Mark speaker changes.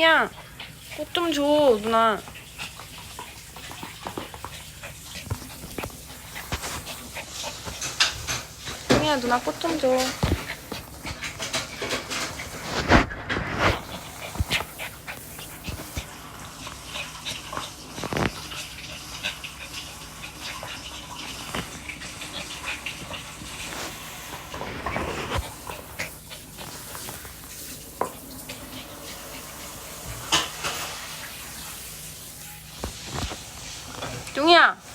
Speaker 1: 뚱이야, 꽃 좀 줘, 누나. 뚱이야, 누나 꽃 좀 줘. 뚱이야.